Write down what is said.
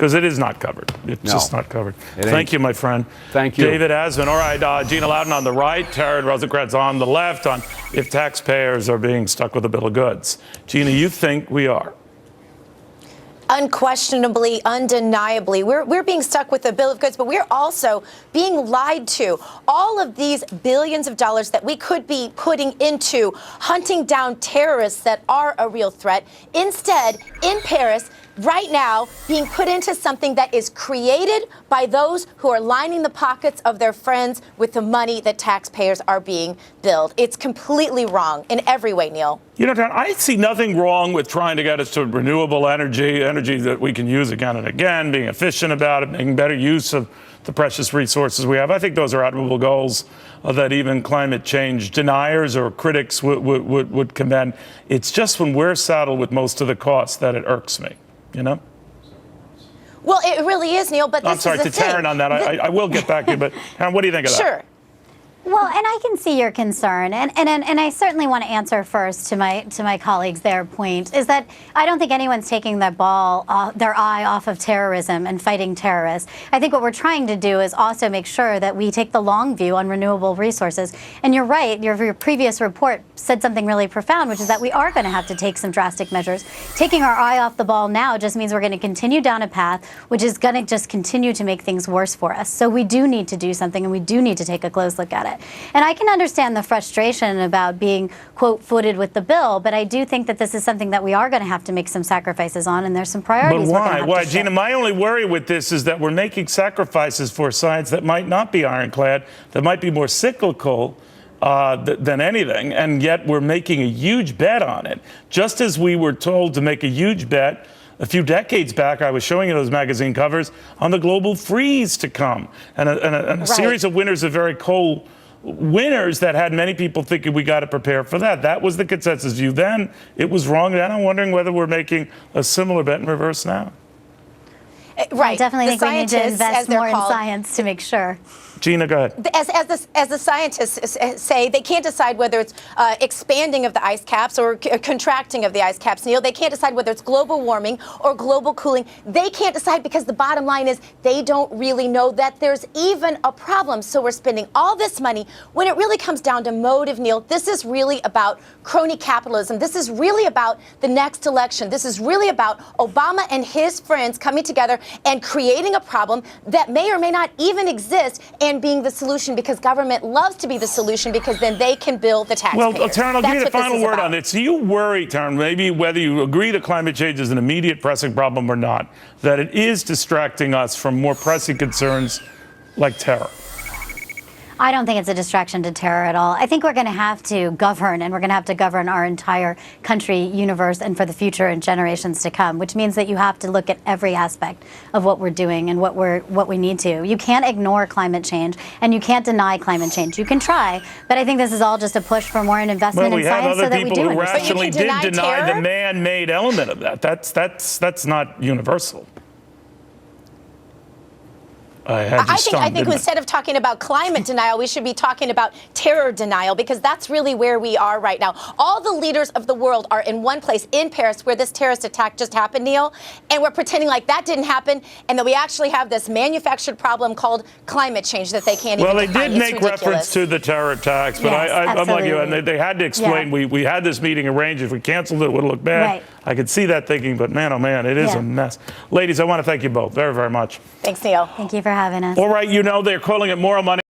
because it is not covered. It's just not covered. Thank you, my friend. Thank you. David Asman. All right, Gina Loudon on the right, Tara Rosenkranz on the left on if taxpayers are being stuck with a bill of goods. Gina, you think we are? Unquestionably, undeniably, we're being stuck with a bill of goods, but we're also being lied to. All of these billions of dollars that we could be putting into hunting down terrorists that are a real threat, instead, in Paris, right now, being put into something that is created by those who are lining the pockets of their friends with the money that taxpayers are being billed. It's completely wrong in every way, Neil. You know, I see nothing wrong with trying to get us to renewable energy that we can use again and again, being efficient about it, making better use of the precious resources we have. I think those are admirable goals that even climate change deniers or critics would commend. It's just when we're saddled with most of the costs that it irks me, you know? Well, it really is, Neil, but this I'm sorry, is the to Taryn on that. I will get back to you, but Taryn, what do you think of that? Sure. Well, and I can see your concern, and I certainly want to answer first to my colleagues. Their point is that I don't think anyone's taking their eye off of terrorism and fighting terrorists. I think what we're trying to do is also make sure that we take the long view on renewable resources. And you're right, your previous report said something really profound, which is that we are going to have to take some drastic measures. Taking our eye off the ball now just means we're going to continue down a path which is going to just continue to make things worse for us. So we do need to do something, and we do need to take a close look at it. And I can understand the frustration about being, quote, footed with the bill, but I do think that this is something that we are going to have to make some sacrifices on, and there's some priorities. But why? Why, Gina? My only worry with this is that we're making sacrifices for sides that might not be ironclad, that might be more cyclical than anything, and yet we're making a huge bet on it. Just as we were told to make a huge bet a few decades back, I was showing you those magazine covers on the global freeze to come, and a series of winters of very cold winners that had many people thinking we got to prepare for that. That was the consensus view then. It was wrong then. I'm wondering whether we're making a similar bet in reverse now. Right. I definitely think we need to invest more in science to make sure. Gina, go ahead. As the scientists say, they can't decide whether it's expanding of the ice caps or contracting of the ice caps, Neil. They can't decide whether it's global warming or global cooling. They can't decide because the bottom line is they don't really know that there's even a problem. So we're spending all this money when it really comes down to motive, Neil. This is really about crony capitalism. This is really about the next election. This is really about Obama and his friends coming together and creating a problem that may or may not even exist and being the solution, because government loves to be the solution because then they can bill the taxpayers. Well, Taryn, I'll give you the final word on this. Do you worry, Taryn, maybe whether you agree that climate change is an immediate pressing problem or not, that it is distracting us from more pressing concerns like terror? I don't think it's a distraction to terror at all. I think we're going to have to govern, and we're going to have to govern our entire country, universe, and for the future and generations to come, which means that you have to look at every aspect of what we're doing and what we need to. You can't ignore climate change, and you can't deny climate change. You can try, but I think this is all just a push for more investment in science so that we do. We have other people who understand. rationally did deny the man-made element of that. That's not universal. I think instead of talking about climate denial, we should be talking about terror denial, because that's really where we are right now. All the leaders of the world are in one place in Paris where this terrorist attack just happened, Neil, and we're pretending like that didn't happen and that we actually have this manufactured problem called climate change that they can't even define. Well, they did make reference to the terror attacks, but I'm like you, and they had to explain, we had this meeting arranged. If we canceled it, it would look bad. Right. I could see that thinking, but man, oh man, it is a mess. Ladies, I want to thank you both very, very much. Thanks, Neil. Thank you for having us. All right, you know, they're calling it moral money.